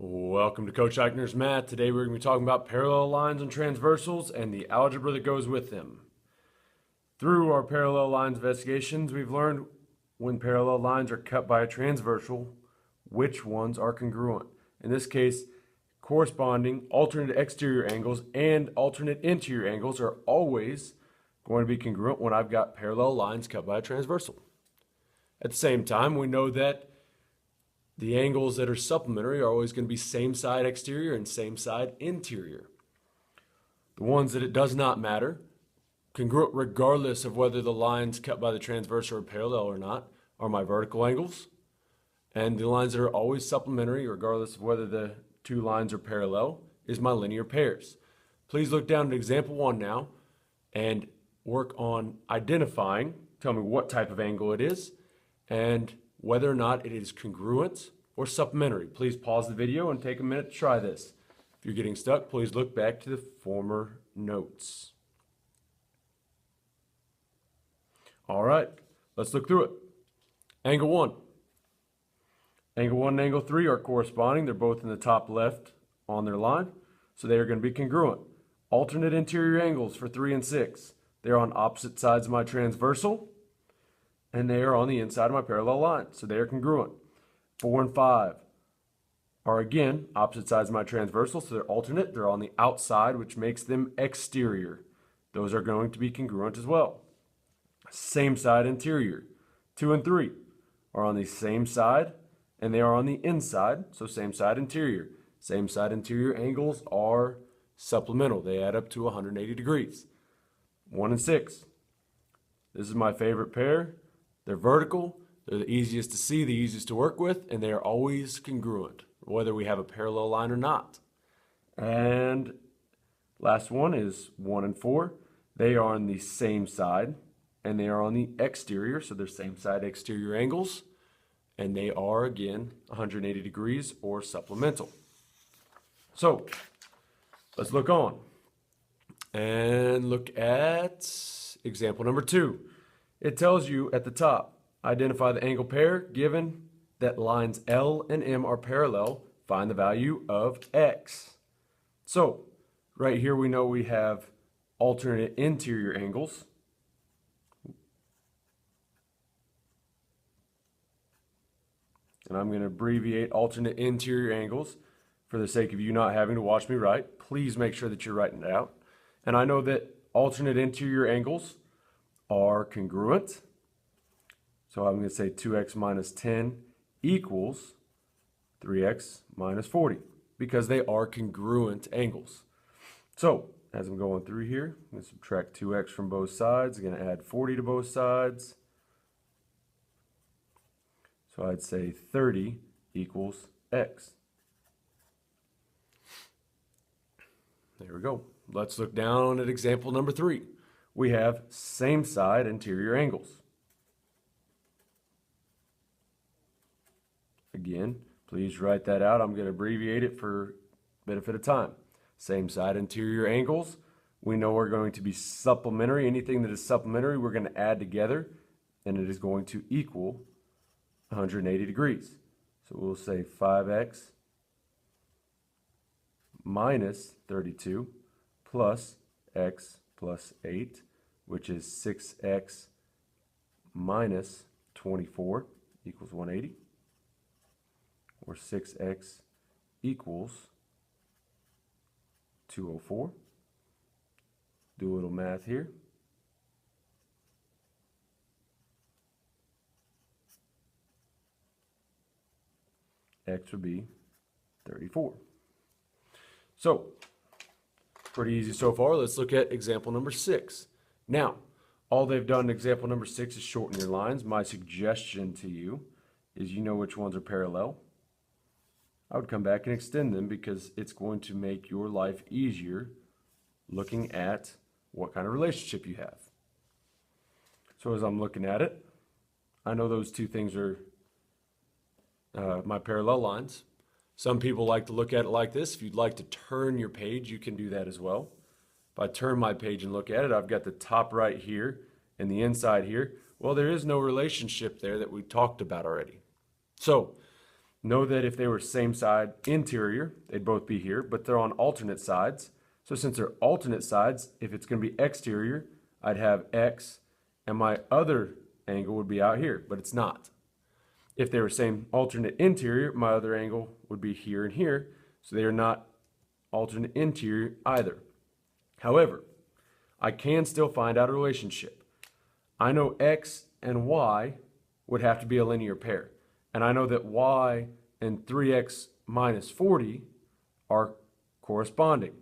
Welcome to Coach Eichner's Math. Today we're going to be talking about parallel lines and transversals and the algebra that goes with them. Through our parallel lines investigations, we've learned when parallel lines are cut by a transversal, which ones are congruent. In this case, corresponding alternate exterior angles and alternate interior angles are always going to be congruent when I've got parallel lines cut by a transversal. At the same time, we know that the angles that are supplementary are always going to be same side exterior and same side interior. The ones that it does not matter, congruent regardless of whether the lines cut by the transversal are parallel or not, are my vertical angles. And the lines that are always supplementary, regardless of whether the two lines are parallel, is my linear pairs. Please look down at example 1 now and work on identifying, tell me what type of angle it is, and whether or not it is congruent or supplementary. Please pause the video and take a minute to try this. If you're getting stuck, please look back to the former notes. All right, let's look through it. Angle 1. Angle 1 and angle 3 are corresponding. They're both in the top left on their line, so they are going to be congruent. Alternate interior angles for 3 and 6. They're on opposite sides of my transversal, and they are on the inside of my parallel line, so they are congruent. 4 and 5 are again opposite sides of my transversal, so they're alternate. They're on the outside, which makes them exterior. Those are going to be congruent as well. Same side interior. 2 and 3 are on the same side, and they are on the inside, so same side interior. Same side interior angles are supplemental. They add up to 180 degrees. 1 and 6. This is my favorite pair. They're vertical, they're the easiest to see, the easiest to work with, and they are always congruent, whether we have a parallel line or not. And last one is 1 and 4. They are on the same side, and they are on the exterior, so they're same side exterior angles, and they are, again, 180 degrees or supplemental. So, let's look on and look at example number 2. It tells you at the top, identify the angle pair given that lines L and M are parallel, find the value of X. So, right here we know we have alternate interior angles. And I'm going to abbreviate alternate interior angles for the sake of you not having to watch me write. Please make sure that you're writing it out. And I know that alternate interior angles are congruent. So I'm going to say 2x minus 10 equals 3x minus 40 because they are congruent angles. So as I'm going through here, I'm going to subtract 2x from both sides. I'm going to add 40 to both sides. So I'd say 30 equals x. There we go. Let's look down at example number 3. We have same side interior angles. Again, please write that out. I'm going to abbreviate it for benefit of time. Same side interior angles. We know we're going to be supplementary. Anything that is supplementary, we're going to add together, and it is going to equal 180 degrees. So we'll say 5x minus 32 plus x plus 8, which is 6x minus 24 equals 180, or 6x equals 204. Do a little math here. X would be 34. So, pretty easy so far. Let's look at example number 6. Now, all they've done in example number 6 is shorten your lines. My suggestion to you is you know which ones are parallel. I would come back and extend them because it's going to make your life easier looking at what kind of relationship you have. So as I'm looking at it, I know those two things are my parallel lines. Some people like to look at it like this. If you'd like to turn your page, you can do that as well. If I turn my page and look at it, I've got the top right here and the inside here. Well, there is no relationship there that we talked about already. So know that if they were same side interior, they'd both be here, but they're on alternate sides. So since they're alternate sides, if it's going to be exterior, I'd have x, and my other angle would be out here, but it's not. If they were same alternate interior, my other angle would be here and here, so they are not alternate interior either. However, I can still find out a relationship. I know x and y would have to be a linear pair, and I know that y and 3x minus 40 are corresponding.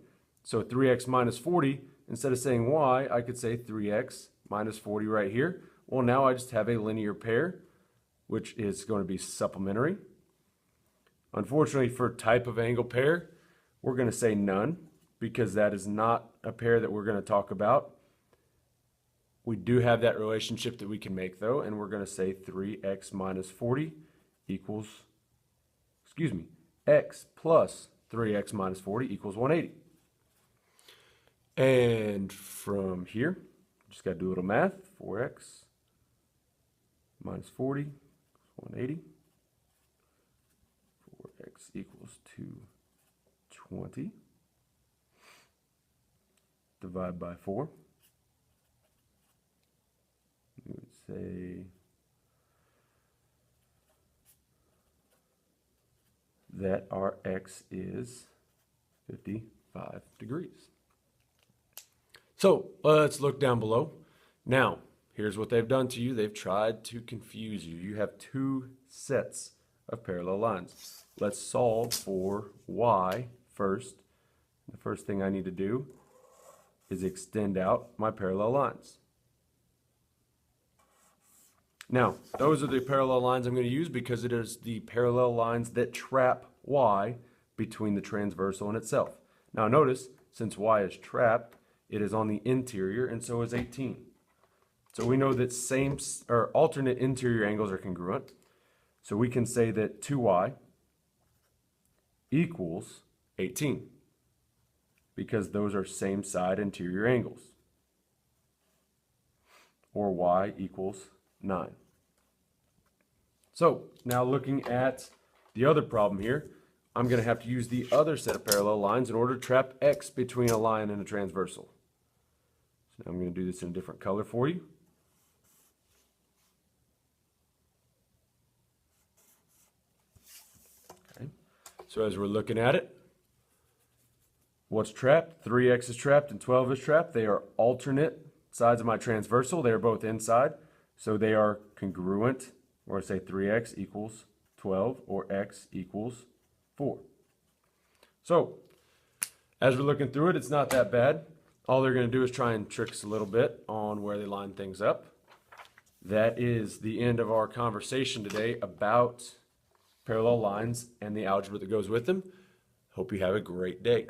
So 3x minus 40, instead of saying y, I could say 3x minus 40 right here. Well, now I just have a linear pair, which is going to be supplementary. Unfortunately, for type of angle pair, we're going to say none, because that is not a pair that we're going to talk about. We do have that relationship that we can make, though, and we're going to say 3x minus 40 equals, x plus 3x minus 40 equals 180. And from here, just got to do a little math. 4x minus 40 is 180. 4x equals 220. Divide by 4. We would say that our x is 55 degrees. So let's look down below. Now, here's what they've done to you. They've tried to confuse you. You have two sets of parallel lines. Let's solve for y first. The first thing I need to do is extend out my parallel lines. Now, those are the parallel lines I'm going to use because it is the parallel lines that trap y between the transversal and itself. Now notice, since y is trapped, it is on the interior, and so is 18. So we know that alternate interior angles are congruent. So we can say that 2y equals 18 because those are same side interior angles. Or y equals 9. So now looking at the other problem here, I'm going to have to use the other set of parallel lines in order to trap x between a line and a transversal. So now I'm going to do this in a different color for you. Okay. So as we're looking at it, what's trapped? 3x is trapped and 12 is trapped. They are alternate sides of my transversal. They are both inside, so they are congruent, or I say 3x equals 12 or x equals 4. So as we're looking through it, it's not that bad. All they're going to do is try and trick us a little bit on where they line things up. That is the end of our conversation today about parallel lines and the algebra that goes with them. Hope you have a great day.